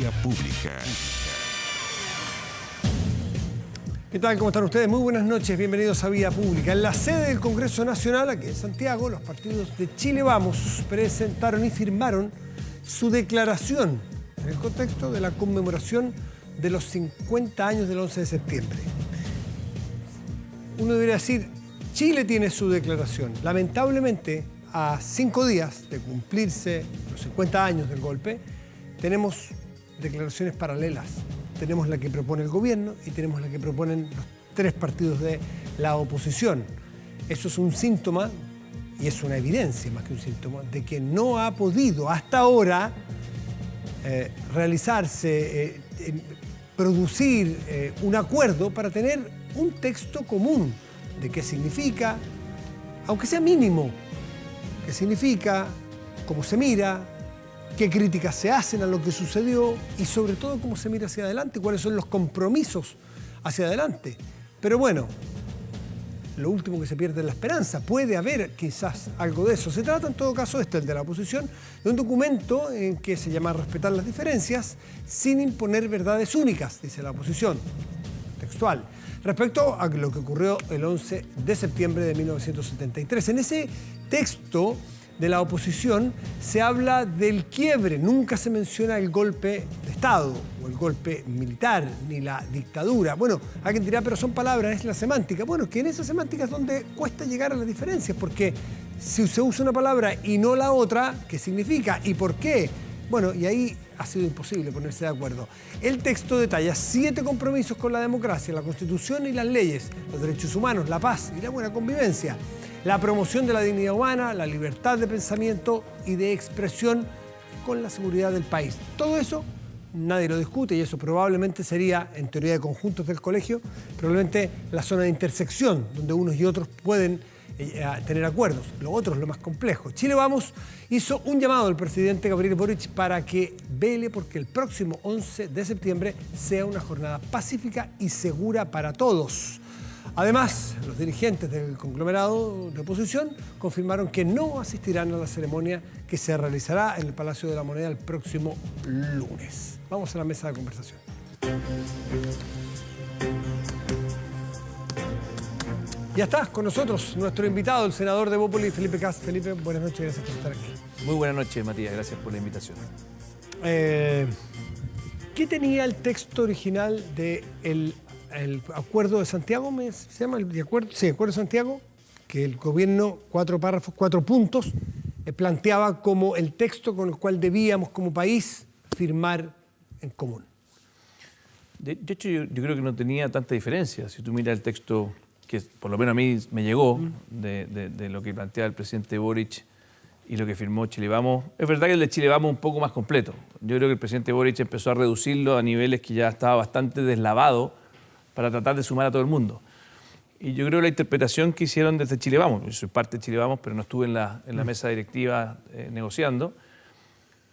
Vía Pública. ¿Qué tal? ¿Cómo están ustedes? Muy buenas noches, bienvenidos a Vía Pública. En la sede del Congreso Nacional, aquí en Santiago, los partidos de Chile Vamos presentaron y firmaron su declaración en el contexto de la conmemoración de los 50 años del 11 de septiembre. Uno debería decir, Chile tiene su declaración. Lamentablemente, a 5 días de cumplirse los 50 años del golpe, tenemos declaraciones paralelas. Tenemos la que propone el gobierno y tenemos la que proponen los 3 partidos de la oposición. Eso es un síntoma, y es una evidencia más que un síntoma, de que no ha podido hasta ahora realizarse, producir un acuerdo para tener un texto común de qué significa, aunque sea mínimo, qué significa, cómo se mira, qué críticas se hacen a lo que sucedió y sobre todo cómo se mira hacia adelante, cuáles son los compromisos hacia adelante. Pero bueno, lo último que se pierde es la esperanza. Puede haber quizás algo de eso. Se trata en todo caso, el de la oposición, de un documento en que se llama respetar las diferencias sin imponer verdades únicas, dice la oposición, textual, respecto a lo que ocurrió el 11 de septiembre de 1973. En ese texto de la oposición se habla del quiebre, nunca se menciona el golpe de Estado o el golpe militar, ni la dictadura. Bueno, alguien dirá, pero son palabras, es la semántica. Bueno, que en esa semántica es donde cuesta llegar a las diferencias, porque si se usa una palabra y no la otra, ¿qué significa? ¿Y por qué? Bueno, y ahí ha sido imposible ponerse de acuerdo. El texto detalla 7 compromisos con la democracia, la Constitución y las leyes, los derechos humanos, la paz y la buena convivencia, la promoción de la dignidad humana, la libertad de pensamiento y de expresión con la seguridad del país. Todo eso nadie lo discute y eso probablemente sería, en teoría de conjuntos del colegio, probablemente la zona de intersección donde unos y otros pueden tener acuerdos. Lo otro es lo más complejo. Chile Vamos hizo un llamado al presidente Gabriel Boric para que vele porque el próximo 11 de septiembre sea una jornada pacífica y segura para todos. Además, los dirigentes del conglomerado de oposición confirmaron que no asistirán a la ceremonia que se realizará en el Palacio de la Moneda el próximo lunes. Vamos a la mesa de conversación. Ya está con nosotros nuestro invitado, el senador de Bópoli, Felipe Kast. Felipe, buenas noches, gracias por estar aquí. Muy buenas noches, Matías, gracias por la invitación. ¿Qué tenía el texto original del Acuerdo de Santiago? ¿Se llama el acuerdo? Sí, Acuerdo de Santiago, que el gobierno, 4 párrafos, 4 puntos, planteaba como el texto con el cual debíamos como país firmar en común. De hecho, yo creo que no tenía tanta diferencia. Si tú miras el texto que por lo menos a mí me llegó de lo que planteaba el presidente Boric y lo que firmó Chile Vamos, es verdad que el de Chile Vamos es un poco más completo. Yo creo que el presidente Boric empezó a reducirlo a niveles que ya estaba bastante deslavado para tratar de sumar a todo el mundo. Y yo creo que la interpretación que hicieron desde Chile Vamos, yo soy parte de Chile Vamos, pero no estuve en la mesa directiva negociando,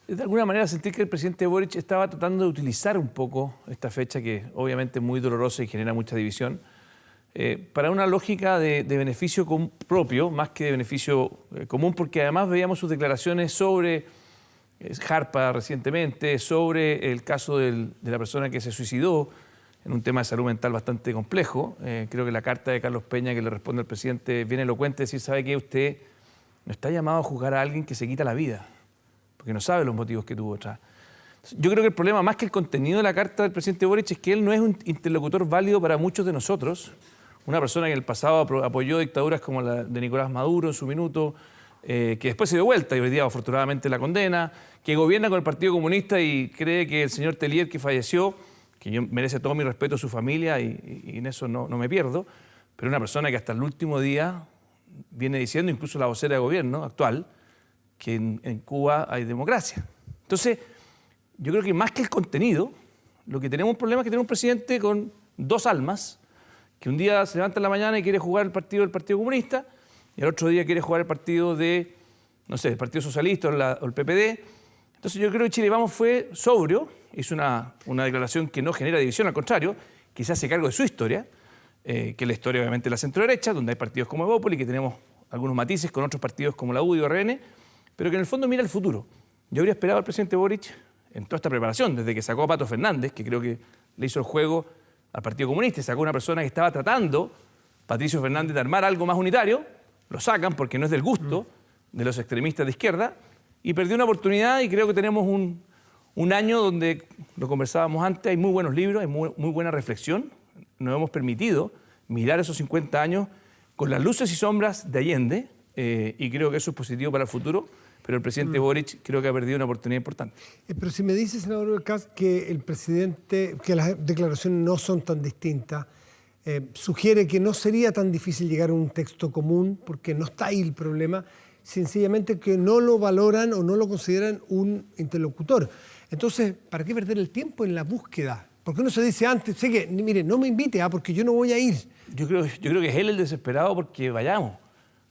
es de alguna manera sentir que el presidente Boric estaba tratando de utilizar un poco esta fecha, que obviamente es muy dolorosa y genera mucha división, para una lógica de beneficio propio, más que de beneficio común, porque además veíamos sus declaraciones sobre Jarpa recientemente, sobre el caso de la persona que se suicidó, en un tema de salud mental bastante complejo. Creo que la carta de Carlos Peña que le responde al presidente es bien elocuente, decir, ¿sabe qué? Usted no está llamado a juzgar a alguien que se quita la vida, porque no sabe los motivos que tuvo atrás. Yo creo que el problema, más que el contenido de la carta del presidente Boric, es que él no es un interlocutor válido para muchos de nosotros. Una persona que en el pasado apoyó dictaduras como la de Nicolás Maduro en su minuto, que después se dio vuelta y hoy día afortunadamente la condena, que gobierna con el Partido Comunista y cree que el señor Tellier, que falleció, que yo merece todo mi respeto a su familia y en eso no me pierdo, pero una persona que hasta el último día viene diciendo, incluso la vocera de gobierno actual, que en Cuba hay democracia. Entonces, yo creo que más que el contenido, lo que tenemos un problema es que tenemos un presidente con 2 almas, que un día se levanta en la mañana y quiere jugar el partido del Partido Comunista y al otro día quiere jugar el partido de, no sé, el Partido Socialista o el PPD. Entonces yo creo que Chile Vamos fue sobrio, hizo una declaración que no genera división, al contrario, que se hace cargo de su historia, que es la historia obviamente de la centro-derecha, donde hay partidos como Evópoli, que tenemos algunos matices con otros partidos como la UDI o RN, pero que en el fondo mira el futuro. Yo habría esperado al presidente Boric en toda esta preparación, desde que sacó a Pato Fernández, que creo que le hizo el juego al Partido Comunista, y sacó a una persona que estaba tratando, Patricio Fernández, de armar algo más unitario, lo sacan porque no es del gusto de los extremistas de izquierda, y perdió una oportunidad, y creo que tenemos un año donde, lo conversábamos antes, hay muy buenos libros, hay muy buena reflexión, nos hemos permitido mirar esos 50 años con las luces y sombras de Allende, y creo que eso es positivo para el futuro, pero el presidente Boric creo que ha perdido una oportunidad importante. Pero si me dice, senador Kass, que el presidente, que las declaraciones no son tan distintas, sugiere que no sería tan difícil llegar a un texto común, porque no está ahí el problema, sencillamente que no lo valoran o no lo consideran un interlocutor. Entonces, ¿para qué perder el tiempo en la búsqueda? ¿Por qué no se dice antes, sé que, mire, no me invite, porque yo no voy a ir? Yo creo que es él el desesperado porque vayamos.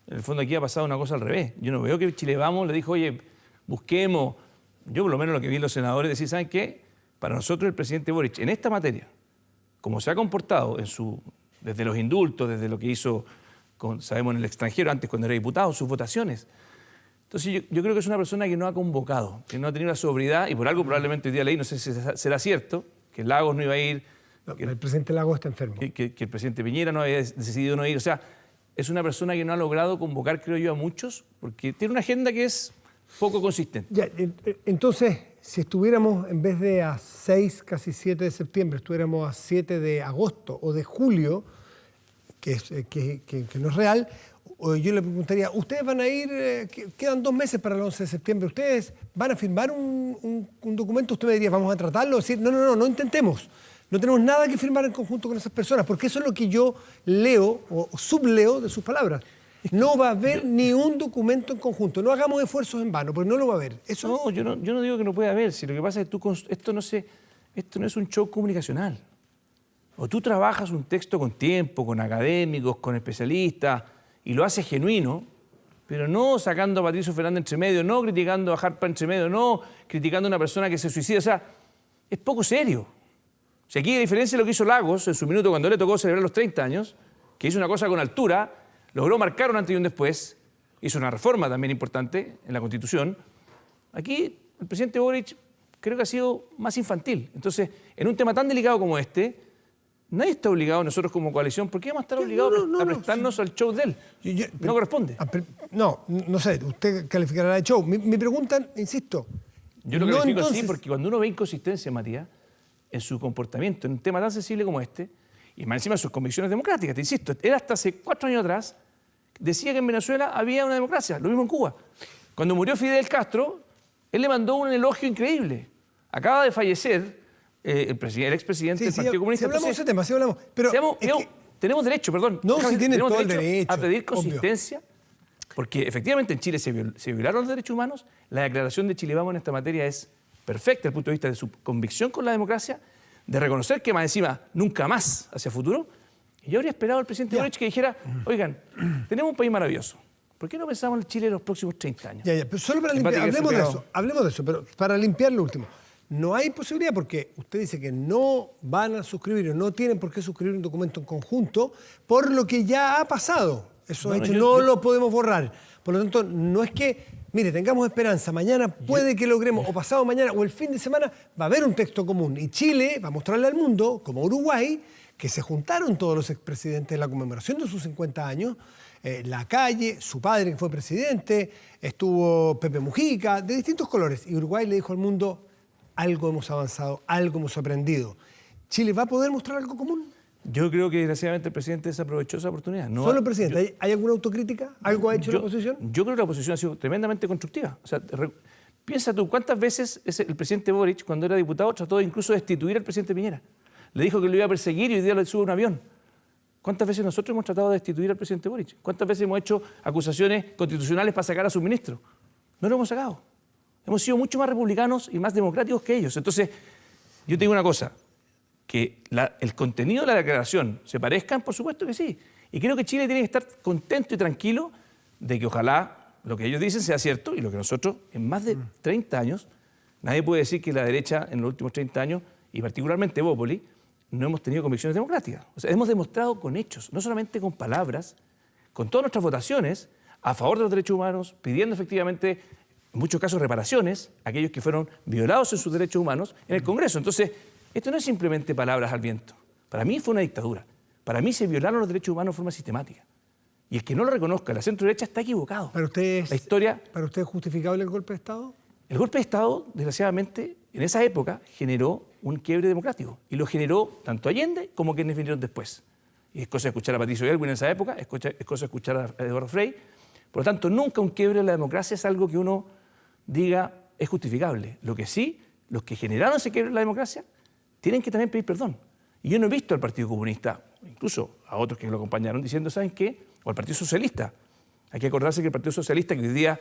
En el fondo aquí ha pasado una cosa al revés. Yo no veo que Chile Vamos le dijo, oye, busquemos. Yo por lo menos lo que vi en los senadores decir, ¿saben qué? Para nosotros el presidente Boric, en esta materia, como se ha comportado desde los indultos, desde lo que hizo, sabemos, en el extranjero, antes cuando era diputado, sus votaciones. Entonces yo creo que es una persona que no ha convocado, que no ha tenido la sobriedad, y por algo probablemente hoy día leí, no sé si será cierto, que Lagos no iba a ir. No, el presidente Lagos está enfermo. Que el presidente Piñera no había decidido no ir. O sea, es una persona que no ha logrado convocar, creo yo, a muchos, porque tiene una agenda que es poco consistente. Ya, entonces, si estuviéramos, en vez de a 6, casi 7 de septiembre, estuviéramos a 7 de agosto o de julio, que no es real, yo le preguntaría, ¿ustedes van a ir, quedan 2 meses para el 11 de septiembre, ¿ustedes van a firmar un documento? Usted me diría, vamos a tratarlo, decir, no intentemos. No tenemos nada que firmar en conjunto con esas personas, porque eso es lo que yo leo o subleo de sus palabras. No va a haber ni un documento en conjunto. No hagamos esfuerzos en vano, porque no lo va a haber. Eso no, yo no digo que no pueda haber. Si lo que pasa es que esto no es un show comunicacional. O tú trabajas un texto con tiempo, con académicos, con especialistas, y lo haces genuino, pero no sacando a Patricio Fernández entre medio, no criticando a Harpa entre medio, no criticando a una persona que se suicida. O sea, es poco serio. Si aquí, a diferencia de lo que hizo Lagos en su minuto cuando le tocó celebrar los 30 años, que hizo una cosa con altura, logró marcar un antes y un después, hizo una reforma también importante en la Constitución, aquí el presidente Boric creo que ha sido más infantil. Entonces, en un tema tan delicado como este, nadie está obligado, nosotros como coalición, ¿por qué vamos a estar obligados a prestarnos al show de él? No corresponde. No sé, usted calificará de show. Mi pregunta, insisto. Yo lo califico así porque cuando uno ve inconsistencia, Matías, en su comportamiento, en un tema tan sensible como este, y más encima de sus convicciones democráticas, te insisto, él hasta hace 4 años atrás decía que en Venezuela había una democracia, lo mismo en Cuba. Cuando murió Fidel Castro, él le mandó un elogio increíble. Acaba de fallecer el expresidente del Partido Comunista. Si hablamos de ese tema, sí hablamos. Pero tenemos derecho, perdón. No, si tienen todo el derecho a pedir consistencia, porque efectivamente en Chile se violaron los derechos humanos. La declaración de Chile Vamos en esta materia es perfecta desde el punto de vista de su convicción con la democracia, de reconocer que más encima nunca más hacia futuro. Y yo habría esperado al presidente Boric que dijera, oigan, tenemos un país maravilloso. ¿Por qué no pensamos en Chile en los próximos 30 años? Pero solo para limpiar, hablemos de eso, pero para limpiar lo último. No hay posibilidad porque usted dice que no van a suscribir o no tienen por qué suscribir un documento en conjunto por lo que ya ha pasado. Eso no lo podemos borrar. Por lo tanto, no es que, mire, tengamos esperanza, mañana puede que logremos, o pasado mañana, o el fin de semana, va a haber un texto común. Y Chile va a mostrarle al mundo, como Uruguay, que se juntaron todos los expresidentes en la conmemoración de sus 50 años, Lacalle, su padre que fue presidente, estuvo Pepe Mujica, de distintos colores. Y Uruguay le dijo al mundo, algo hemos avanzado, algo hemos aprendido. ¿Chile va a poder mostrar algo común? Yo creo que desgraciadamente el presidente desaprovechó esa oportunidad. ¿Solo el presidente? ¿Hay alguna autocrítica? ¿Algo ha hecho la oposición? Yo creo que la oposición ha sido tremendamente constructiva. O sea, piensa tú, ¿cuántas veces el presidente Boric, cuando era diputado, trató incluso de destituir al presidente Piñera? Le dijo que lo iba a perseguir y hoy día le sube un avión. ¿Cuántas veces nosotros hemos tratado de destituir al presidente Boric? ¿Cuántas veces hemos hecho acusaciones constitucionales para sacar a sus ministros? No lo hemos sacado. Hemos sido mucho más republicanos y más democráticos que ellos. Entonces, yo te digo una cosa, que el contenido de la declaración se parezcan, por supuesto que sí. Y creo que Chile tiene que estar contento y tranquilo de que ojalá lo que ellos dicen sea cierto y lo que nosotros, en más de 30 años, nadie puede decir que la derecha en los últimos 30 años, y particularmente Bópoli, no hemos tenido convicciones democráticas. O sea, hemos demostrado con hechos, no solamente con palabras, con todas nuestras votaciones a favor de los derechos humanos, pidiendo efectivamente en muchos casos, reparaciones a aquellos que fueron violados en sus derechos humanos en el Congreso. Entonces, esto no es simplemente palabras al viento. Para mí fue una dictadura. Para mí se violaron los derechos humanos de forma sistemática. Y el que no lo reconozca, la centro-derecha, está equivocado. ¿Para usted la historia, ¿para usted es justificable el golpe de Estado? El golpe de Estado, desgraciadamente, en esa época generó un quiebre democrático. Y lo generó tanto Allende como quienes vinieron después. Y es cosa de escuchar a Patricio Elwin en esa época, es cosa de escuchar a Eduardo Frei. Por lo tanto, nunca un quiebre de la democracia es algo que uno diga es justificable. Lo que sí, los que generaron ese quiebre de la democracia tienen que también pedir perdón. Y yo no he visto al Partido Comunista, incluso a otros que lo acompañaron, diciendo, ¿saben qué? O al Partido Socialista. Hay que acordarse que el Partido Socialista, que hoy día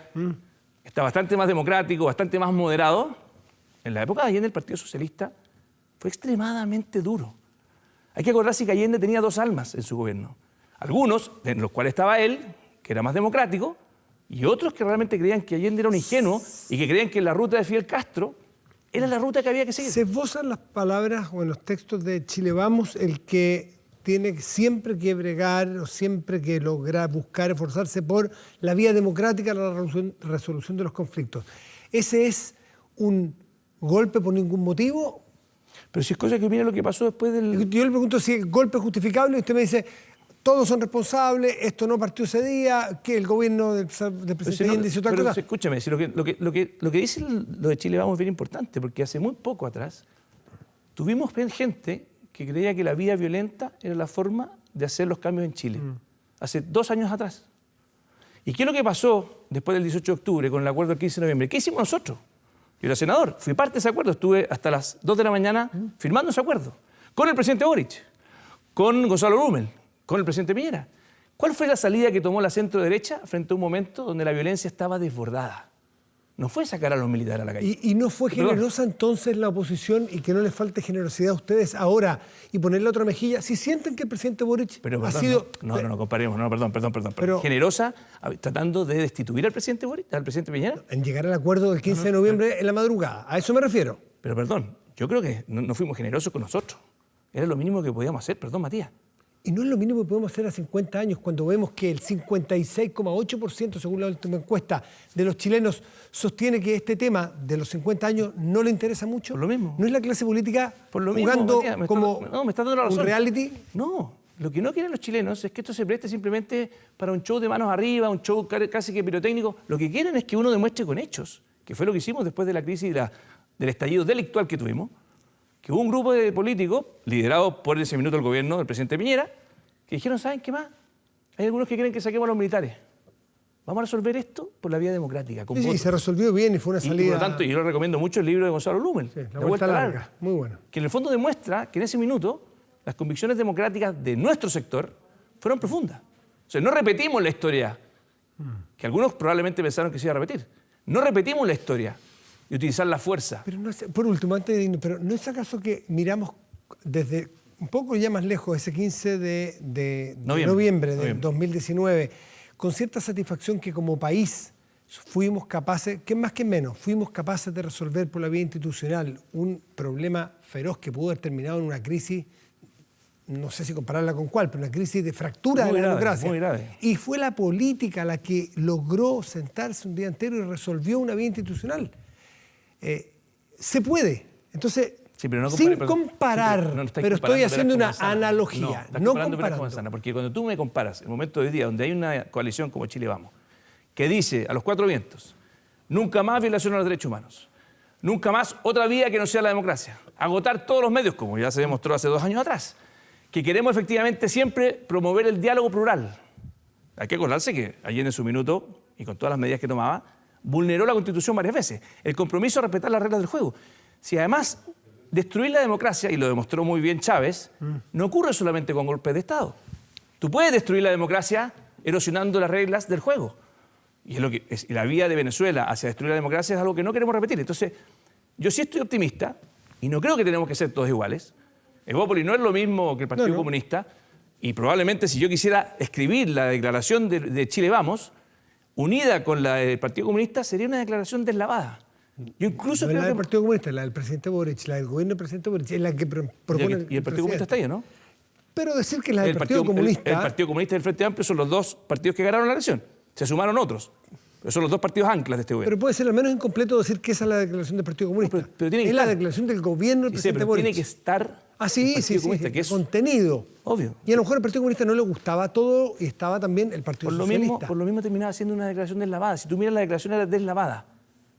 está bastante más democrático, bastante más moderado, en la época de Allende el Partido Socialista fue extremadamente duro. Hay que acordarse que Allende tenía dos almas en su gobierno. Algunos, en los cuales estaba él, que era más democrático, y otros que realmente creían que Allende era un ingenuo y que creían que la ruta de Fidel Castro era la ruta que había que seguir. ¿Se esbozan las palabras o en los textos de Chile Vamos el que tiene siempre que bregar o siempre que lograr, buscar, esforzarse por la vía democrática, la resolución de los conflictos? ¿Ese es un golpe por ningún motivo? Pero si es cosa que mira lo que pasó después del... Yo le pregunto si el golpe es justificable y usted me dice... Todos son responsables, esto no partió ese día, que el gobierno del presidente Allende hizo otra cosa. Escúchame, si lo que dice lo de Chile Vamos es bien importante, porque hace muy poco atrás tuvimos gente que creía que la vía violenta era la forma de hacer los cambios en Chile. Hace 2 años atrás. ¿Y qué es lo que pasó después del 18 de octubre con el acuerdo del 15 de noviembre? ¿Qué hicimos nosotros? Yo era senador, fui parte de ese acuerdo, estuve hasta las 2 de la mañana firmando ese acuerdo. Con el presidente Boric, con Gonzalo Blumel, con el presidente Piñera. ¿Cuál fue la salida que tomó la centro-derecha frente a un momento donde la violencia estaba desbordada? No fue sacar a los militares a la calle. ¿Y no fue generosa entonces la oposición y que no les falte generosidad a ustedes ahora y ponerle otra mejilla? Si sienten que el presidente Boric ha sido... No comparemos, perdón. Pero generosa tratando de destituir al presidente Boric, al presidente Piñera. En llegar al acuerdo del 15 de noviembre en la madrugada, a eso me refiero. Pero perdón, yo creo que no fuimos generosos con nosotros. Era lo mínimo que podíamos hacer, perdón, Matías. Y no es lo mínimo que podemos hacer a 50 años cuando vemos que el 56,8%, según la última encuesta, de los chilenos sostiene que este tema de los 50 años no le interesa mucho. Por lo mismo. ¿No es la clase política por lo jugando mismo, Matías, como me está dando la razón. un reality? No, lo que no quieren los chilenos es que esto se preste simplemente para un show de manos arriba, un show casi que pirotécnico. Lo que quieren es que uno demuestre con hechos, que fue lo que hicimos después de la crisis del estallido delictual que tuvimos, que hubo un grupo de políticos, liderado por ese minuto el gobierno del presidente Piñera, que dijeron, ¿saben qué más? Hay algunos que quieren que saquemos a los militares. Vamos a resolver esto por la vía democrática. Con Sí, se resolvió bien y fue una salida... Y por lo tanto, yo le recomiendo mucho el libro de Gonzalo Blumel, Sí, la vuelta larga. Muy bueno. Que en el fondo demuestra que en ese minuto las convicciones democráticas de nuestro sector fueron profundas. O sea, no repetimos la historia, que algunos probablemente pensaron que se iba a repetir. No repetimos la historia de utilizar la fuerza. Pero no es, por último, antes de irnos, pero ¿no es acaso que miramos desde un poco ya más lejos, ese 15 de noviembre de 2019, con cierta satisfacción que como país fuimos capaces, que más que menos, fuimos capaces de resolver por la vía institucional un problema feroz que pudo haber terminado en una crisis, no sé si compararla con cuál, pero una crisis de fractura de la democracia. Muy grave. Y fue la política la que logró sentarse un día entero y resolvió una vía institucional. Se puede. Entonces, sí, pero no sin comparar, pero estoy haciendo una analogía. No comparando. Porque cuando tú me comparas el momento de hoy día, donde hay una coalición como Chile Vamos, que dice a los 4 vientos, nunca más violación a los derechos humanos, nunca más otra vía que no sea la democracia, agotar todos los medios, como ya se demostró hace 2 años atrás, que queremos efectivamente siempre promover el diálogo plural. Hay que acordarse que Allende en su minuto, y con todas las medidas que tomaba, vulneró la Constitución varias veces. El compromiso a respetar las reglas del juego. Si además destruir la democracia, y lo demostró muy bien Chávez, no ocurre solamente con golpes de Estado. Tú puedes destruir la democracia erosionando las reglas del juego. Y la vía de Venezuela hacia destruir la democracia es algo que no queremos repetir. Entonces, yo sí estoy optimista, y no creo que tenemos que ser todos iguales. Evópolis no es lo mismo que el Partido Comunista, y probablemente si yo quisiera escribir la declaración de Chile Vamos, unida con la del Partido Comunista, sería una declaración deslavada. Yo incluso no creo la del Partido Comunista, la del presidente Boric, la del gobierno del presidente Boric, es la que propone y el Partido Comunista está ahí, ¿no? Pero decir que la del Partido Comunista... El Partido Comunista y el Frente Amplio son los 2 partidos que ganaron la elección. Se sumaron otros. Pero son los dos partidos anclas de este gobierno. Pero puede ser al menos incompleto decir que esa es la declaración del Partido Comunista. Pero tiene que es estar. la declaración del gobierno del presidente Boric. Tiene que estar sí, Comunista, que es contenido. obvio. Y a lo mejor al Partido Comunista no le gustaba todo y estaba también el Partido Socialista. Por lo mismo terminaba siendo una declaración deslavada. Si tú miras la declaración era deslavada.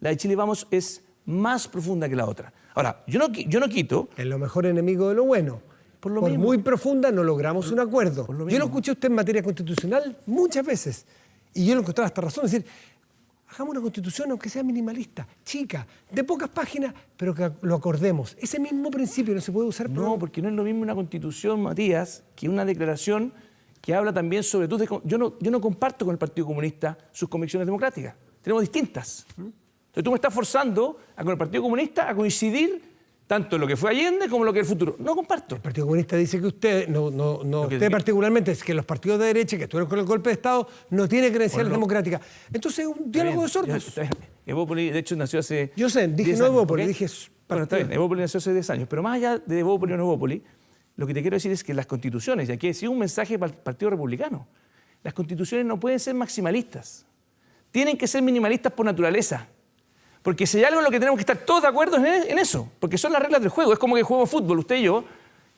La de Chile Vamos es más profunda que la otra. Ahora, yo no quito... Es lo mejor enemigo de lo bueno. Por mismo. muy profunda no logramos un acuerdo. Por lo Yo mismo. lo escuché a usted en materia constitucional muchas veces. Y yo lo encontraba hasta razón. Es decir, hagamos una constitución aunque sea minimalista, chica, de pocas páginas, pero que lo acordemos. Ese mismo principio no se puede usar No, porque no es lo mismo una constitución, Matías, que una declaración que habla también sobre yo no comparto con el Partido Comunista sus convicciones democráticas. Tenemos distintas. Entonces tú me estás forzando con el Partido Comunista a coincidir tanto en lo que fue Allende como en lo que es el futuro. No comparto. El Partido Comunista dice que usted, usted particularmente, es que los partidos de derecha que estuvieron con el golpe de Estado no tienen credenciales democráticas. Entonces es un diálogo de sordos. Evópoli, de hecho, nació hace... Yo sé, dije no Evópoli, dije... Bueno, está bien, Evópoli nació hace 10 años, pero más allá de Evópoli o no Evópoli, lo que te quiero decir es que las constituciones, y aquí he sido un mensaje para el Partido Republicano, las constituciones no pueden ser maximalistas. Tienen que ser minimalistas por naturaleza. Porque si hay algo en lo que tenemos que estar todos de acuerdo es en eso, porque son las reglas del juego. Es como que juego fútbol, usted y yo,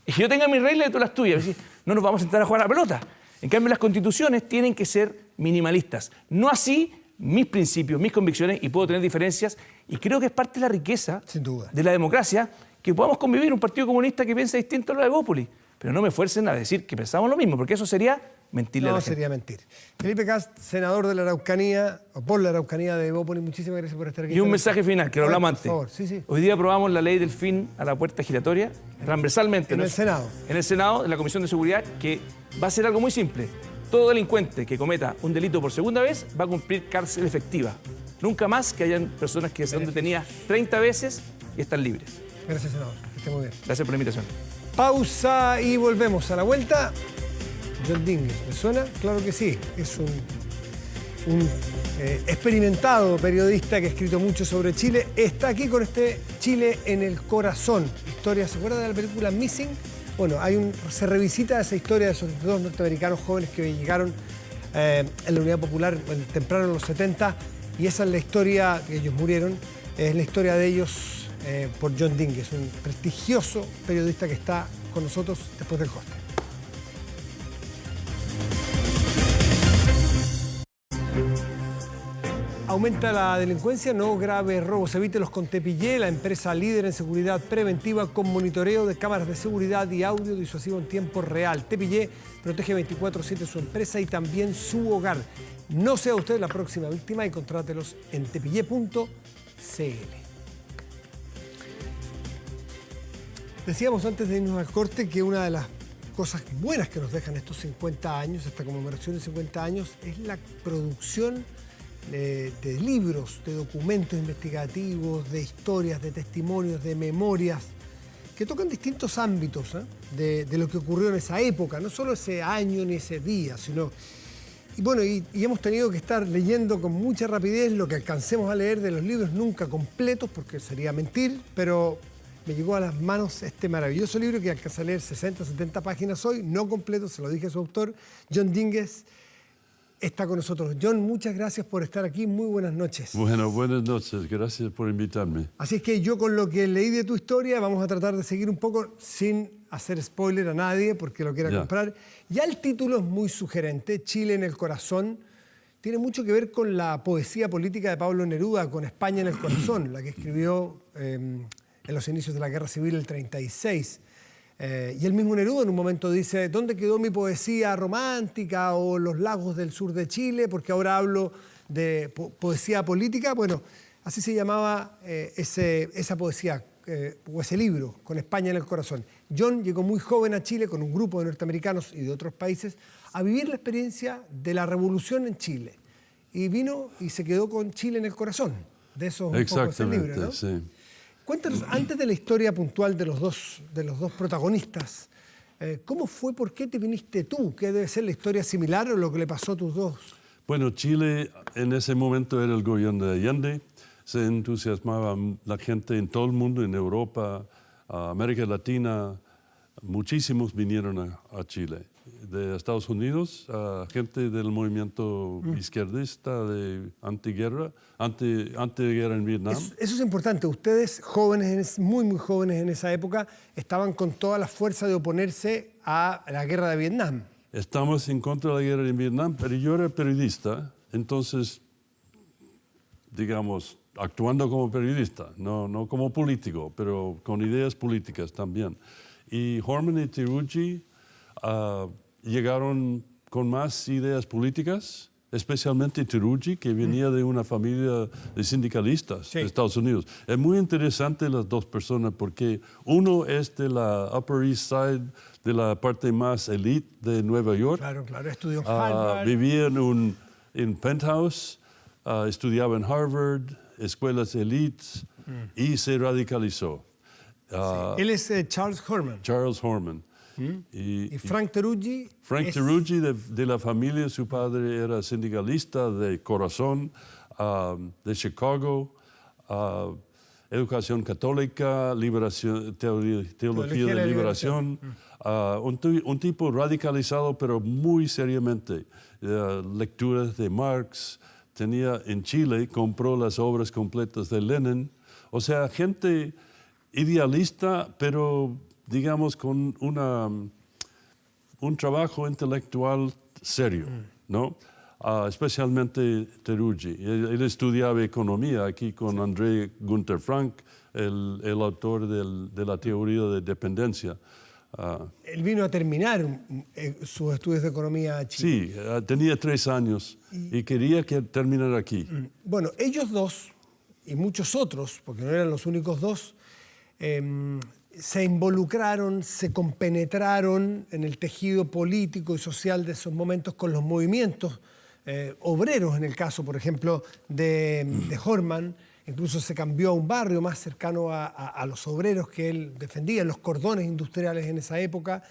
y que yo tenga mis reglas y tú las tuyas. No nos vamos a sentar a jugar a la pelota. En cambio, las constituciones tienen que ser minimalistas. No así mis principios, mis convicciones, y puedo tener diferencias, y creo que es parte de la riqueza Sin duda. de la democracia que podamos convivir un partido comunista que piensa distinto a lo de Evópoli. Pero no me fuercen a decir que pensamos lo mismo, porque eso sería mentirle a la gente. No, sería mentir. Felipe Kast, senador de la Araucanía, o por la Araucanía de Evópoli, muchísimas gracias por estar aquí. Y un mensaje final, que lo hablamos antes. Por favor, sí. Hoy día aprobamos la ley del fin a la puerta giratoria, transversalmente. En el Senado. En el Senado, en la Comisión de Seguridad, que va a ser algo muy simple. Todo delincuente que cometa un delito por segunda vez va a cumplir cárcel efectiva. Nunca más que hayan personas que son detenidas 30 veces y están libres. Gracias, senador. Que esté muy bien. Gracias por la invitación. Pausa y volvemos a la vuelta. John Dínguez, ¿me suena? Claro que sí. Es un experimentado periodista que ha escrito mucho sobre Chile. Está aquí con este Chile en el corazón. Historia, ¿se acuerda de la película Missing? Bueno, se revisita esa historia de esos dos norteamericanos jóvenes que llegaron en la Unidad Popular temprano en los 70, y esa es la historia, que ellos murieron, es la historia de ellos por John Dínguez, un prestigioso periodista que está con nosotros después del corte. Aumenta la delincuencia, no graves robos. Evítelos con Tepillé, la empresa líder en seguridad preventiva con monitoreo de cámaras de seguridad y audio disuasivo en tiempo real. Tepillé protege 24/7 su empresa y también su hogar. No sea usted la próxima víctima y contrátelos en tepillé.cl. Decíamos antes de irnos al corte que una de las cosas buenas que nos dejan estos 50 años, esta conmemoración de 50 años, es la producción de libros, de documentos investigativos, de historias, de testimonios, de memorias, que tocan distintos ámbitos de lo que ocurrió en esa época, no solo ese año ni ese día, sino... Y bueno, y hemos tenido que estar leyendo con mucha rapidez lo que alcancemos a leer de los libros, nunca completos, porque sería mentir, pero me llegó a las manos este maravilloso libro que alcancé a leer 60, 70 páginas hoy, no completo, se lo dije a su autor, John Dínguez. Está con nosotros. John, muchas gracias por estar aquí. Muy buenas noches. Bueno, buenas noches. Gracias por invitarme. Así es que yo con lo que leí de tu historia vamos a tratar de seguir un poco sin hacer spoiler a nadie porque lo quiera comprar. Ya el título es muy sugerente, Chile en el corazón. Tiene mucho que ver con la poesía política de Pablo Neruda, con España en el corazón, la que escribió en los inicios de la Guerra Civil el 36. Y el mismo Neruda en un momento dice, ¿dónde quedó mi poesía romántica o los lagos del sur de Chile? Porque ahora hablo de poesía política. Bueno, así se llamaba esa poesía o ese libro, con España en el corazón. John llegó muy joven a Chile con un grupo de norteamericanos y de otros países a vivir la experiencia de la revolución en Chile. Y vino y se quedó con Chile en el corazón. De eso es un poco ese libro, ¿no? Sí. Cuéntanos, antes de la historia puntual de los dos protagonistas, ¿cómo fue, por qué te viniste tú? ¿Qué debe ser la historia similar o lo que le pasó a tus dos? Bueno, Chile en ese momento era el gobierno de Allende. Se entusiasmaba la gente en todo el mundo, en Europa, América Latina. Muchísimos vinieron a Chile. de Estados Unidos, gente del movimiento izquierdista de antiguerra, antiguerra en Vietnam. Eso es importante. Ustedes, jóvenes, muy jóvenes en esa época, estaban con toda la fuerza de oponerse a la guerra de Vietnam. Estamos en contra de la guerra en Vietnam, pero yo era periodista, entonces, digamos, actuando como periodista, no como político, pero con ideas políticas también. Y Horman y Tarugi llegaron con más ideas políticas, especialmente Tarugi, que venía de una familia de sindicalistas de Estados Unidos. Es muy interesante las dos personas porque uno es de la Upper East Side, de la parte más elite de Nueva York. Claro, estudió en Harvard. Vivía en penthouse, estudiaba en Harvard, escuelas elites, y se radicalizó. Él es Charles Horman. Charles Horman. Y Frank Tarugi. Tarugi, de la familia, su padre era sindicalista de corazón, de Chicago, educación católica, teología de liberación. Un tipo radicalizado, pero muy seriamente. Lecturas de Marx. Tenía en Chile, compró las obras completas de Lenin. O sea, gente idealista, pero digamos con un trabajo intelectual serio, ¿no? Especialmente Tarugi. Él estudiaba economía aquí con André Günther Frank, el autor de la teoría de dependencia. Él vino a terminar sus estudios de economía a Chile. Sí, tenía 3 años y quería terminar aquí. Bueno, ellos dos y muchos otros, porque no eran los únicos dos, se involucraron, se compenetraron en el tejido político y social de esos momentos con los movimientos obreros, en el caso, por ejemplo, de Horman. Incluso se cambió a un barrio más cercano a los obreros que él defendía, los cordones industriales en esa época.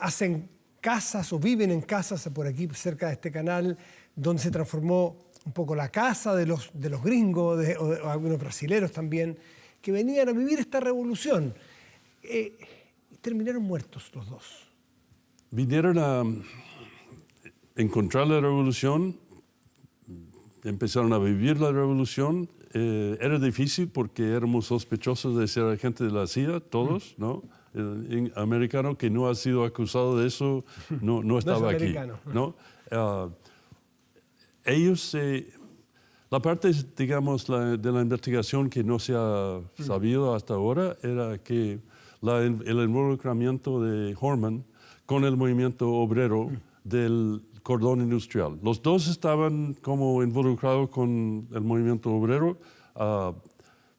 Hacen casas o viven en casas por aquí, cerca de este canal, donde se transformó un poco la casa de los gringos, o algunos brasileros también, que venían a vivir esta revolución. Terminaron muertos los dos. Vinieron a encontrar la revolución, empezaron a vivir la revolución. Era difícil porque éramos sospechosos de ser agentes de la CIA, todos, ¿no? Un americano que no ha sido acusado de eso no estaba aquí, ¿no? Ellos, la parte, digamos, de la investigación que no se ha sabido hasta ahora era que el involucramiento de Horman con el movimiento obrero del cordón industrial. Los dos estaban como involucrados con el movimiento obrero,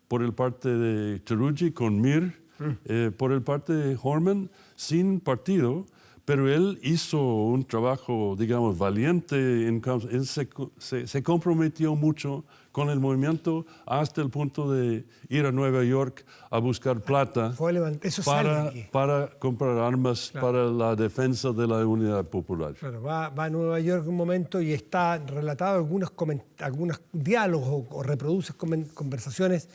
por el parte de Tarugi con Mir, por el parte de Horman sin partido, pero él hizo un trabajo, digamos, valiente. Él se comprometió mucho con el movimiento hasta el punto de ir a Nueva York a buscar plata para comprar armas para la defensa de la unidad popular. Claro, va a Nueva York en un momento y está relatado algunos diálogos o reproduce conversaciones,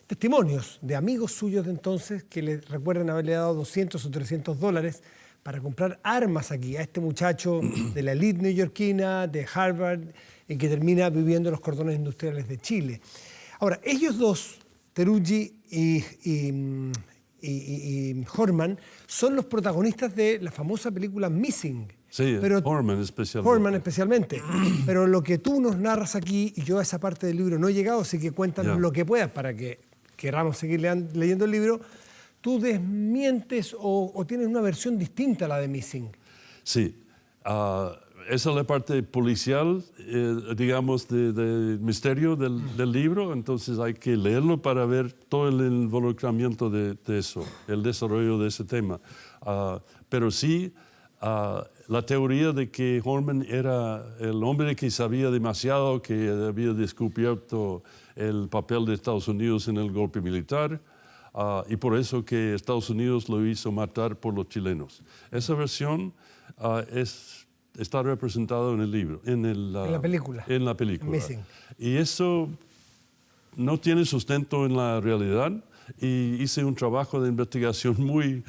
testimonios de amigos suyos de entonces que le recuerdan haberle dado $200 o $300 para comprar armas aquí a este muchacho de la elite neoyorquina, de Harvard, y que termina viviendo en los cordones industriales de Chile. Ahora, ellos dos, Tarugi y Horman, son los protagonistas de la famosa película Missing. Sí, Horman especialmente. Horman especialmente. Pero lo que tú nos narras aquí, y yo a esa parte del libro no he llegado, así que cuéntanos lo que puedas para que queramos seguir leyendo el libro. Tú desmientes o tienes una versión distinta a la de Missing. Sí. Esa es la parte policial, digamos, del misterio del libro. Entonces hay que leerlo para ver todo el involucramiento de eso, el desarrollo de ese tema. Pero sí, la teoría de que Horman era el hombre que sabía demasiado, que había descubierto el papel de Estados Unidos en el golpe militar, y por eso que Estados Unidos lo hizo matar por los chilenos. Esa versión está representada en el libro, en la película. En la película. Missing. Y eso no tiene sustento en la realidad. Y hice un trabajo de investigación muy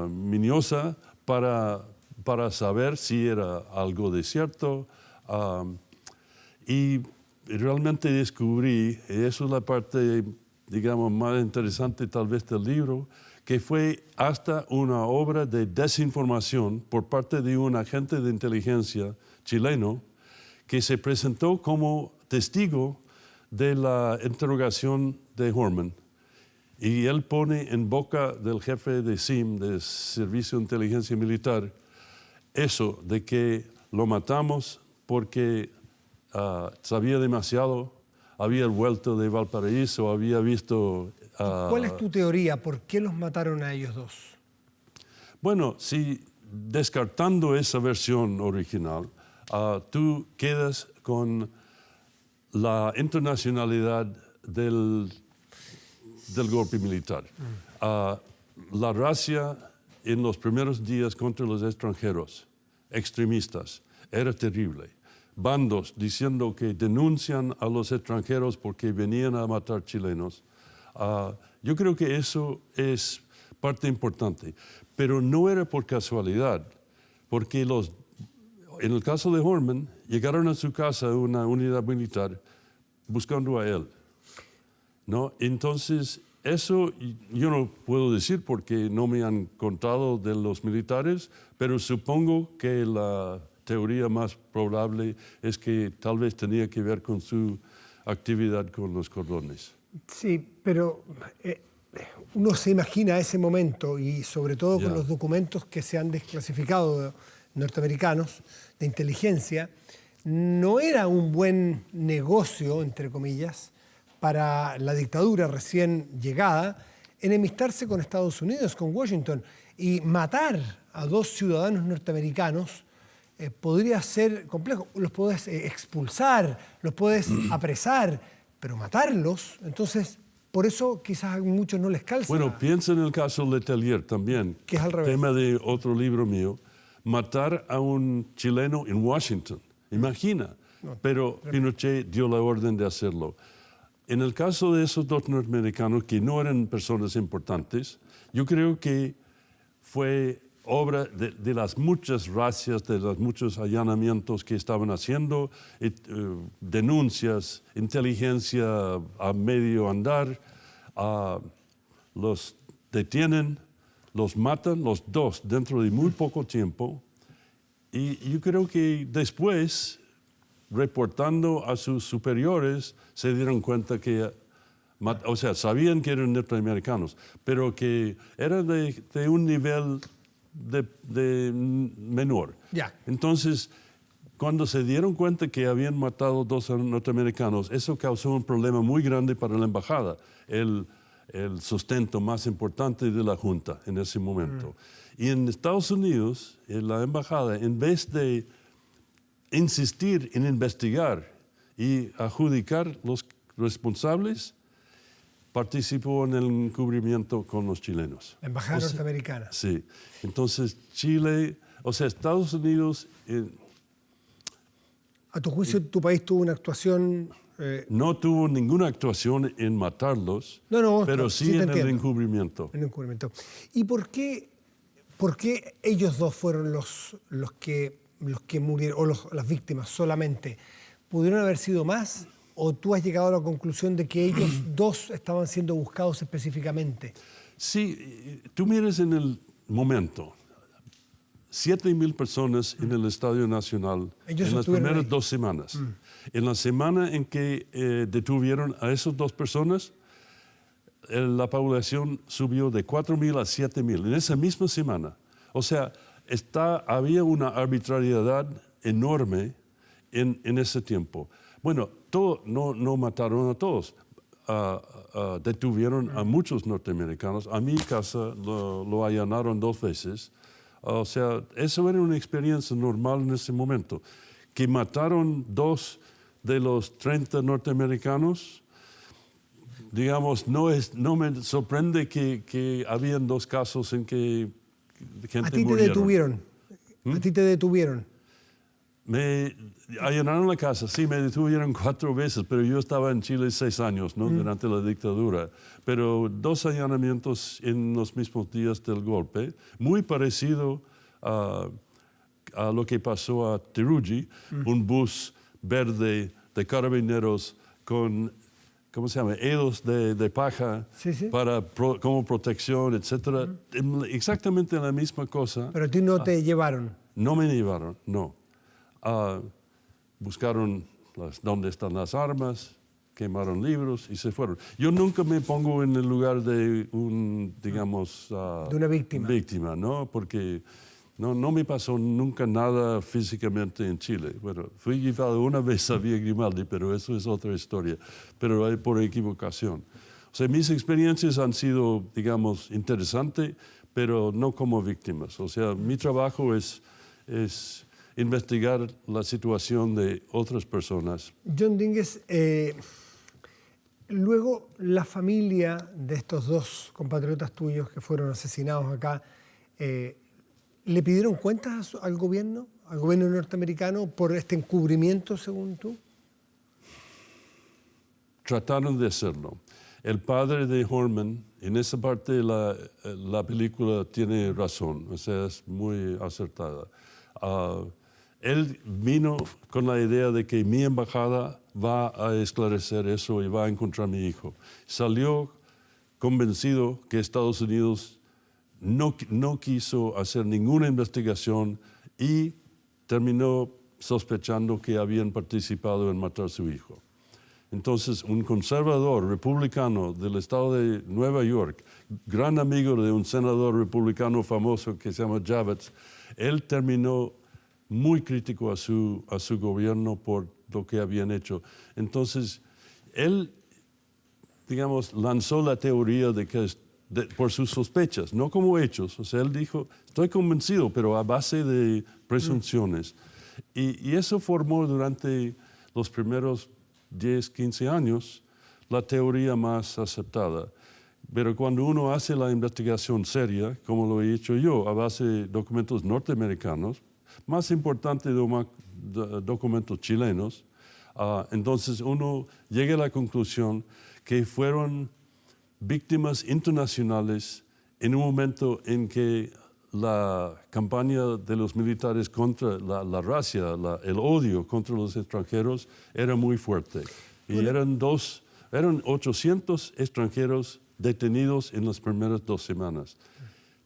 minuosa para para saber si era algo de cierto. Y realmente descubrí, y eso es la parte, digamos, más interesante tal vez del libro, que fue hasta una obra de desinformación por parte de un agente de inteligencia chileno que se presentó como testigo de la interrogación de Horman. Y él pone en boca del jefe de SIM, de Servicio de Inteligencia Militar, eso de que lo matamos porque sabía demasiado, había vuelto de Valparaíso, había visto... ¿Cuál es tu teoría? ¿Por qué los mataron a ellos dos? Bueno, si descartando esa versión original, tú quedas con la internacionalidad del golpe militar. La racia en los primeros días contra los extranjeros, extremistas, era terrible. Bandos diciendo que denuncian a los extranjeros porque venían a matar chilenos. Yo creo que eso es parte importante, pero no era por casualidad, porque en el caso de Horman, llegaron a su casa una unidad militar buscando a él, ¿no? Entonces, eso yo no puedo decir porque no me han contado de los militares, pero supongo que la teoría más probable es que tal vez tenía que ver con su actividad con los cordones. Sí, pero uno se imagina ese momento y sobre todo con los documentos que se han desclasificado norteamericanos de inteligencia, no era un buen negocio, entre comillas, para la dictadura recién llegada, enemistarse con Estados Unidos, con Washington, y matar a dos ciudadanos norteamericanos podría ser complejo. Los puedes expulsar, los puedes apresar, pero matarlos, entonces, por eso quizás a muchos no les calza. Bueno, piensa en el caso Letelier también, que es al revés. Tema de otro libro mío, matar a un chileno en Washington, imagina, pero Pinochet dio la orden de hacerlo. En el caso de esos dos norteamericanos que no eran personas importantes, yo creo que fue obra de las muchas racias, de los muchos allanamientos que estaban haciendo, denuncias, inteligencia a medio andar, los detienen, los matan, los dos, dentro de muy poco tiempo. Y yo creo que después, reportando a sus superiores, se dieron cuenta que, o sea, sabían que eran norteamericanos, pero que eran de un nivel de menor. Ya. Entonces, cuando se dieron cuenta que habían matado dos norteamericanos, eso causó un problema muy grande para la embajada, el sustento más importante de la Junta en ese momento. Y en Estados Unidos, en la embajada, en vez de insistir en investigar y adjudicar los responsables, participó en el encubrimiento con los chilenos. La embajada norteamericana. Sí. Entonces, Chile, o sea, Estados Unidos... ¿A tu juicio tu país tuvo una actuación...? No tuvo ninguna actuación en matarlos, pero sí en el encubrimiento. En el encubrimiento. ¿Y por qué ellos dos fueron los que murieron, o las víctimas solamente? ¿Pudieron haber sido más? ¿O tú has llegado a la conclusión de que ellos dos estaban siendo buscados específicamente? Sí, tú miras en el momento, 7,000 personas en el Estadio Nacional en las primeras 2 semanas. En la semana en que detuvieron a esas 2 personas, la población subió de 4,000 a 7,000 en esa misma semana. O sea, había una arbitrariedad enorme en ese tiempo. Bueno, no mataron a todos, detuvieron a muchos norteamericanos. A mi casa lo allanaron 2 veces. O sea, eso era una experiencia normal en ese momento. Que mataron 2 de los 30 norteamericanos, digamos, no me sorprende que habían 2 casos en que gente murieron. ¿A ti te detuvieron? ¿A ti te detuvieron? Me allanaron la casa, sí, me detuvieron 4 veces, pero yo estaba en Chile 6 años, ¿no? Durante la dictadura. Pero 2 allanamientos en los mismos días del golpe, muy parecido a lo que pasó a Tirugi, un bus verde de carabineros con, ¿cómo se llama?, edos de paja Sí, sí. como protección, etc. Exactamente la misma cosa. Pero a ti no te llevaron. No me llevaron, no. Buscaron dónde están las armas, quemaron libros y se fueron. Yo nunca me pongo en el lugar de un, digamos... De una víctima. Víctima, ¿no? Porque no me pasó nunca nada físicamente en Chile. Bueno, fui llevado una vez a Villa Grimaldi, pero eso es otra historia. Pero por equivocación. O sea, mis experiencias han sido, digamos, interesantes, pero no como víctimas. O sea, mi trabajo es investigar la situación de otras personas. John Dínguez, luego la familia de estos dos compatriotas tuyos que fueron asesinados acá, ¿le pidieron cuentas al gobierno norteamericano por este encubrimiento, según tú? Trataron de hacerlo. El padre de Horman, en esa parte la película tiene razón, o sea, es muy acertada. Él vino con la idea de que mi embajada va a esclarecer eso y va a encontrar a mi hijo. Salió convencido que Estados Unidos no quiso hacer ninguna investigación y terminó sospechando que habían participado en matar a su hijo. Entonces, un conservador republicano del estado de Nueva York, gran amigo de un senador republicano famoso que se llama Javits, él terminó muy crítico a su gobierno por lo que habían hecho. Entonces, él, digamos, lanzó la teoría de que por sus sospechas, no como hechos. O sea, él dijo, estoy convencido, pero a base de presunciones. Y eso formó durante los primeros 10, 15 años la teoría más aceptada. Pero cuando uno hace la investigación seria, como lo he hecho yo, a base de documentos norteamericanos, más importante documentos chilenos, entonces uno llega a la conclusión que fueron víctimas internacionales en un momento en que la campaña de los militares contra la racia, el odio contra los extranjeros era muy fuerte. Y eran 800 extranjeros detenidos en las primeras 2 semanas,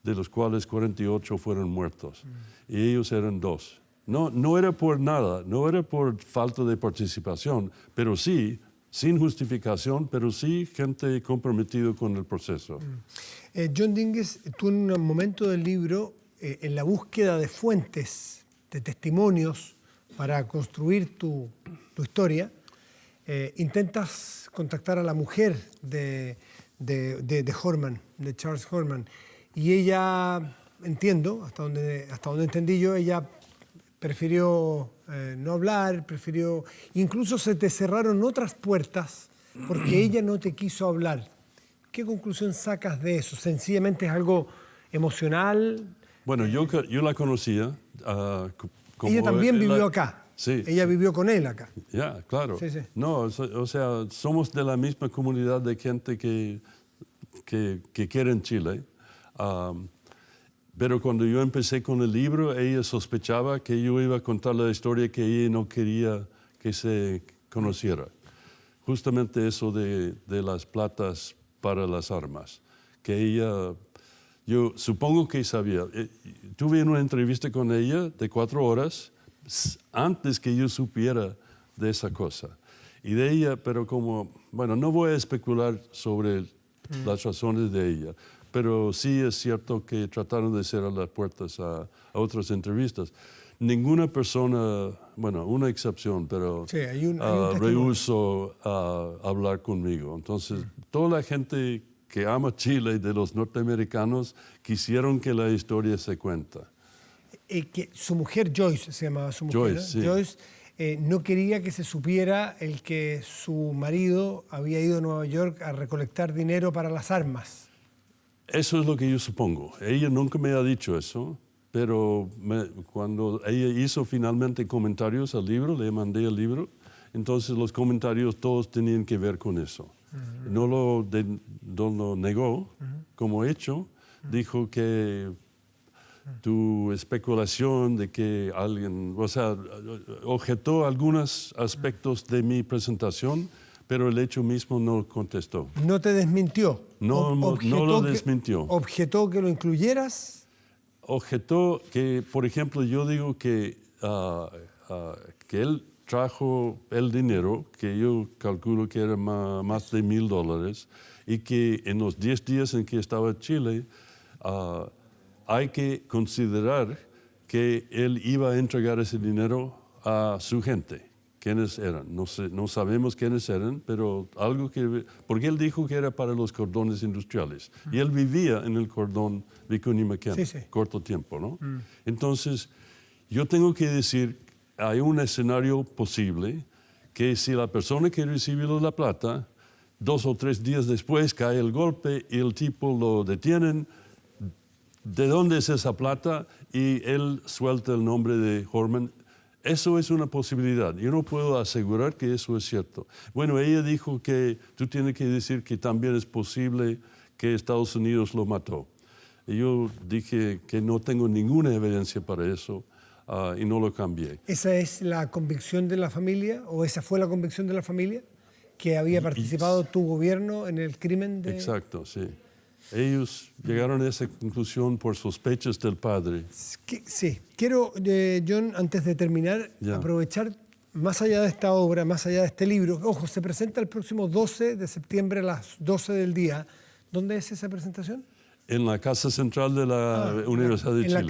de los cuales 48 fueron muertos. Y ellos eran 2. No era por nada, no era por falta de participación, pero sí, sin justificación, pero sí gente comprometida con el proceso. John Dínguez, tú en un momento del libro, en la búsqueda de fuentes, de testimonios para construir tu historia, intentas contactar a la mujer de Horman, de Charles Horman, y ella, entiendo, hasta donde entendí yo, ella prefirió no hablar, incluso se te cerraron otras puertas porque ella no te quiso hablar. ¿Qué conclusión sacas de eso? ¿Sencillamente es algo emocional? Bueno, yo la conocía. Ella también vivió acá. Sí. Ella vivió con él acá. Ya, claro. Sí. No, o sea, somos de la misma comunidad de gente que quiere en Chile. Pero cuando yo empecé con el libro, ella sospechaba que yo iba a contar la historia que ella no quería que se conociera. Justamente eso de las platas para las armas. Que ella, yo supongo que sabía. Tuve una entrevista con ella de 4 horas antes que yo supiera de esa cosa. Y de ella, pero bueno, no voy a especular sobre las razones de ella. Pero sí es cierto que trataron de cerrar las puertas a otras entrevistas. Ninguna persona, bueno, una excepción, pero sí, hay un rehusó hablar conmigo. Entonces, toda la gente que ama Chile, de los norteamericanos, quisieron que la historia se cuenta. Que su mujer, Joyce, se llamaba su mujer, Joyce, sí. Joyce, no quería que se supiera el que su marido había ido a Nueva York a recolectar dinero para las armas. Eso es lo que yo supongo. Ella nunca me ha dicho eso, pero cuando ella hizo finalmente comentarios al libro, le mandé el libro, entonces los comentarios todos tenían que ver con eso. No lo negó como hecho, dijo que tu especulación de que alguien, o sea, objetó algunos aspectos de mi presentación, pero el hecho mismo no contestó. ¿No te desmintió? No lo desmintió. ¿Objetó que lo incluyeras? Objetó que, por ejemplo, yo digo que él trajo el dinero, que yo calculo que era más de $1,000, y que en los 10 días en que estaba en Chile, hay que considerar que él iba a entregar ese dinero a su gente. ¿Quiénes eran? No sabemos quiénes eran, pero algo que... Porque él dijo que era para los cordones industriales. Y él vivía en el cordón Vicuña-Maquena, corto tiempo, ¿no? Entonces, yo tengo que decir, hay un escenario posible que si la persona que recibió la plata, 2 o 3 días después cae el golpe y el tipo lo detienen, ¿de dónde es esa plata? Y él suelta el nombre de Horman. Eso es una posibilidad. Yo no puedo asegurar que eso es cierto. Bueno, ella dijo que tú tienes que decir que también es posible que Estados Unidos lo mató. Y yo dije que no tengo ninguna evidencia para eso y no lo cambié. ¿Esa es la convicción de la familia o esa fue la convicción de la familia? ¿Que había participado tu gobierno en el crimen de...? Exacto, sí. Ellos llegaron a esa conclusión por sospechas del padre. Sí. Quiero, John, antes de terminar, aprovechar, más allá de esta obra, más allá de este libro, ojo, se presenta el próximo 12 de septiembre a las 12 del día. ¿Dónde es esa presentación? En la Casa Central de la Universidad de Chile. En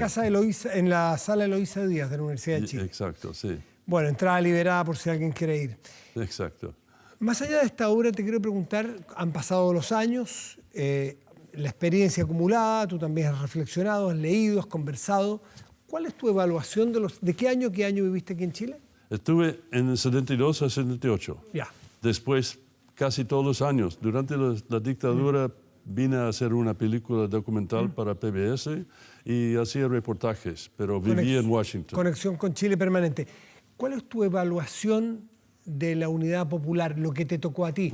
la Sala Eloísa Díaz de la Universidad de Chile. Exacto, sí. Bueno, entrada liberada por si alguien quiere ir. Exacto. Más allá de esta obra, te quiero preguntar, han pasado los años, la experiencia acumulada, tú también has reflexionado, has leído, has conversado. ¿Cuál es tu evaluación de qué año viviste aquí en Chile? Estuve en el 72 a 78. Ya. Después, casi todos los años. Durante la dictadura vine a hacer una película documental para PBS y hacía reportajes, pero vivía en Washington. Conexión con Chile permanente. ¿Cuál es tu evaluación de la unidad popular, lo que te tocó a ti?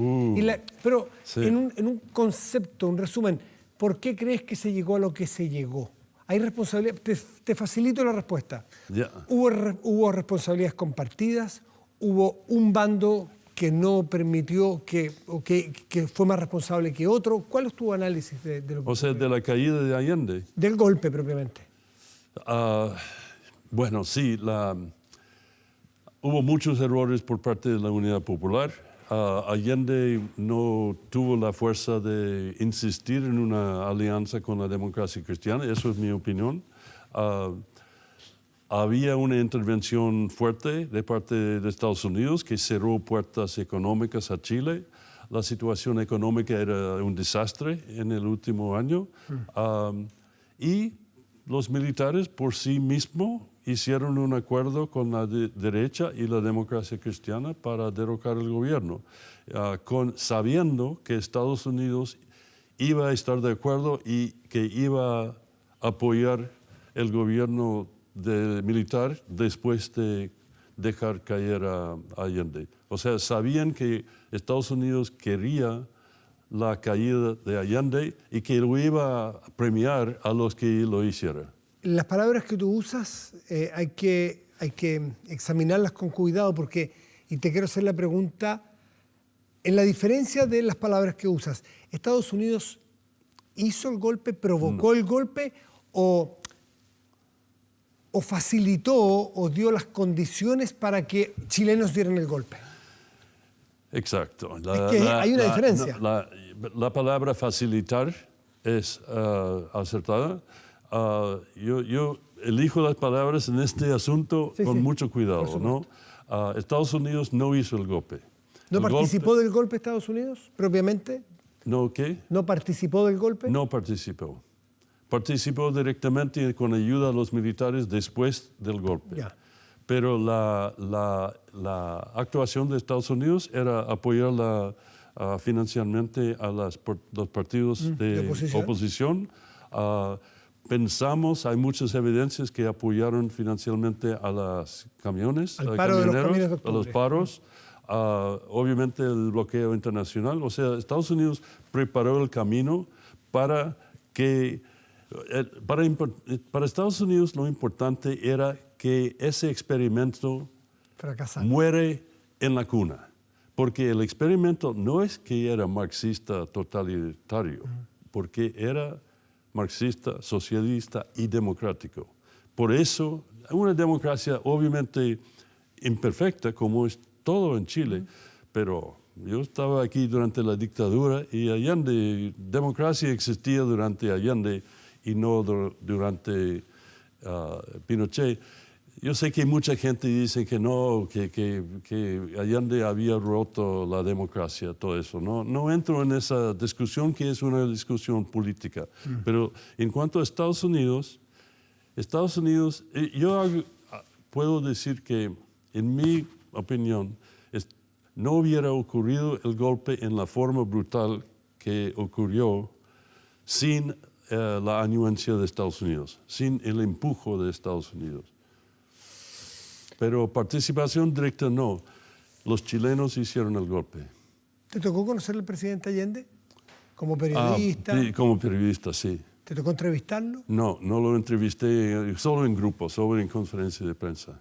Pero sí, en un concepto, un resumen, ¿por qué crees que se llegó a lo que se llegó? ¿Hay responsabilidad? Te facilito la respuesta. Yeah. ¿Hubo responsabilidades compartidas? ¿Hubo un bando que no permitió que fue más responsable que otro? ¿Cuál es tu análisis de lo que de la caída de Allende? Del golpe propiamente. Bueno, sí, hubo muchos errores por parte de la Unidad Popular. Allende no tuvo la fuerza de insistir en una alianza con la democracia cristiana, eso es mi opinión. Había una intervención fuerte de parte de Estados Unidos que cerró puertas económicas a Chile. La situación económica era un desastre en el último año. Y los militares por sí mismos hicieron un acuerdo con la derecha y la democracia cristiana para derrocar el gobierno, sabiendo que Estados Unidos iba a estar de acuerdo y que iba a apoyar el gobierno militar después de dejar caer a Allende. O sea, sabían que Estados Unidos quería la caída de Allende y que lo iba a premiar a los que lo hicieran. Las palabras que tú usas hay que examinarlas con cuidado y te quiero hacer la pregunta, en la diferencia de las palabras que usas, ¿Estados Unidos hizo el golpe, provocó el golpe o facilitó o dio las condiciones para que chilenos dieran el golpe? Exacto. Hay una diferencia. La palabra facilitar es acertada. Yo elijo las palabras en este asunto con mucho cuidado, ¿no? Estados Unidos no hizo el golpe. ¿No participó del golpe Estados Unidos propiamente? ¿No qué? ¿No participó del golpe? No participó. Participó directamente con ayuda a los militares después del golpe. Ya. Pero la actuación de Estados Unidos era apoyar financieramente a los partidos de oposición. Pensamos, hay muchas evidencias que apoyaron financieramente a los camiones, a los paros. Obviamente el bloqueo internacional. O sea, Estados Unidos preparó el camino para que Para Estados Unidos lo importante era que ese experimento Fracasar. muere en la cuna, porque el experimento no es que era marxista totalitario, porque era marxista, socialista y democrático. Por eso, una democracia obviamente imperfecta, como es todo en Chile, pero yo estaba aquí durante la dictadura y Allende, democracia existía durante Allende y no durante Pinochet. Yo sé que mucha gente dice que no, que Allende había roto la democracia, todo eso. No entro en esa discusión, que es una discusión política. Pero en cuanto a Estados Unidos, puedo decir que, en mi opinión, no hubiera ocurrido el golpe en la forma brutal que ocurrió sin la anuencia de Estados Unidos, sin el empujo de Estados Unidos. Pero participación directa no. Los chilenos hicieron el golpe. ¿Te tocó conocer al presidente Allende como periodista? Sí, como periodista, sí. ¿Te tocó entrevistarlo? No lo entrevisté, solo en grupo, solo en conferencia de prensa.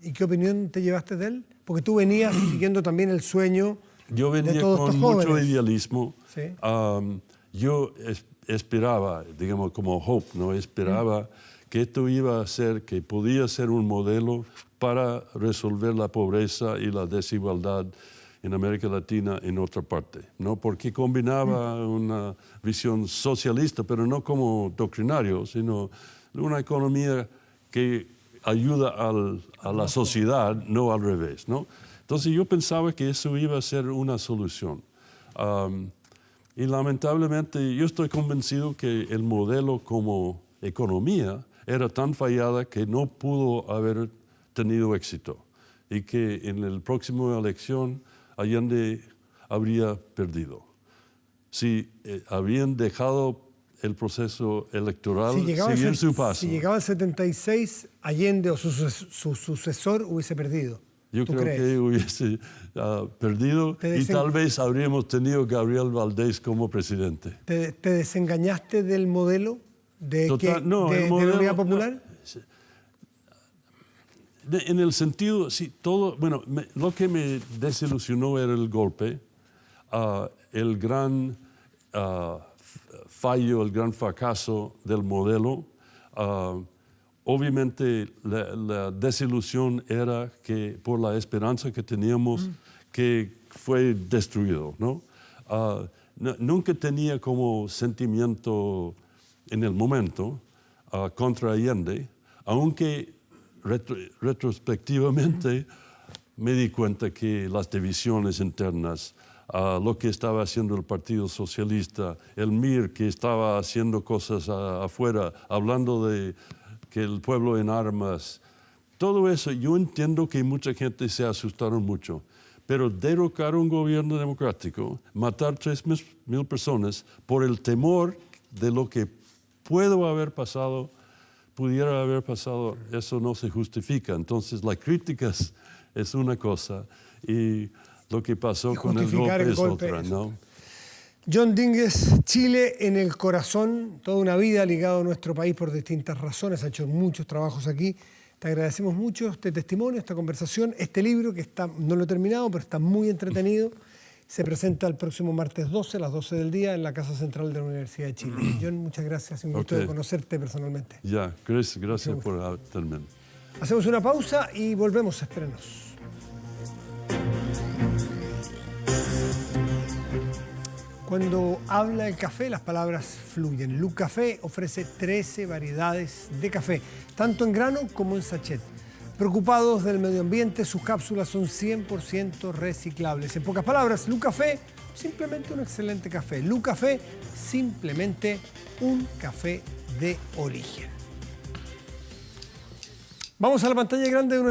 ¿Y qué opinión te llevaste de él? Porque tú venías siguiendo también el sueño Yo venía de todos con estos mucho jóvenes. idealismo. Sí. Yo esperaba, digamos como hope, ¿no? Esperaba que esto iba a ser, que podía ser un modelo para resolver la pobreza y la desigualdad en América Latina en otra parte, ¿no? Porque combinaba una visión socialista, pero no como doctrinario, sino una economía que ayuda a la sociedad, no al revés, ¿no? Entonces yo pensaba que eso iba a ser una solución. Y lamentablemente yo estoy convencido que el modelo como economía era tan fallada que no pudo haber tenido éxito y que en la próxima elección Allende habría perdido. Si habían dejado el proceso electoral seguir su paso. Si llegaba el 76, Allende o su sucesor hubiese perdido. Yo ¿Tú creo crees? que hubiese perdido y tal vez habríamos tenido Gabriel Valdés como presidente. ¿Te desengañaste del modelo de Total, la Unidad Popular? En el sentido, sí, todo, bueno, lo que me desilusionó era el golpe, el gran fallo, el gran fracaso del modelo. Obviamente la desilusión era que por la esperanza que teníamos que fue destruido, ¿no? Nunca tenía como sentimiento en el momento contra Allende, aunque retrospectivamente me di cuenta que las divisiones internas, lo que estaba haciendo el Partido Socialista, el MIR que estaba haciendo cosas afuera, hablando de que el pueblo en armas, todo eso, yo entiendo que mucha gente se asustaron mucho, pero derrocar un gobierno democrático, matar 3,000 personas por el temor de lo que pudiera haber pasado, eso no se justifica. Entonces, la crítica es una cosa y lo que pasó con el golpe es otra, ¿no? John Dínguez, Chile en el corazón, toda una vida ligado a nuestro país por distintas razones, ha hecho muchos trabajos aquí. Te agradecemos mucho este testimonio, esta conversación, este libro que no lo he terminado, pero está muy entretenido. Se presenta el próximo martes 12 a las 12 del día en la Casa Central de la Universidad de Chile. John, muchas gracias. Un gusto de conocerte personalmente. Ya, gracias por tenerme. Hacemos una pausa y volvemos. Espérenos. Cuando habla el café, las palabras fluyen. Lu Café ofrece 13 variedades de café, tanto en grano como en sachet. Preocupados del medio ambiente, sus cápsulas son 100% reciclables. En pocas palabras, Lu Café, simplemente un excelente café. Lu Café, simplemente un café de origen. Vamos a la pantalla grande de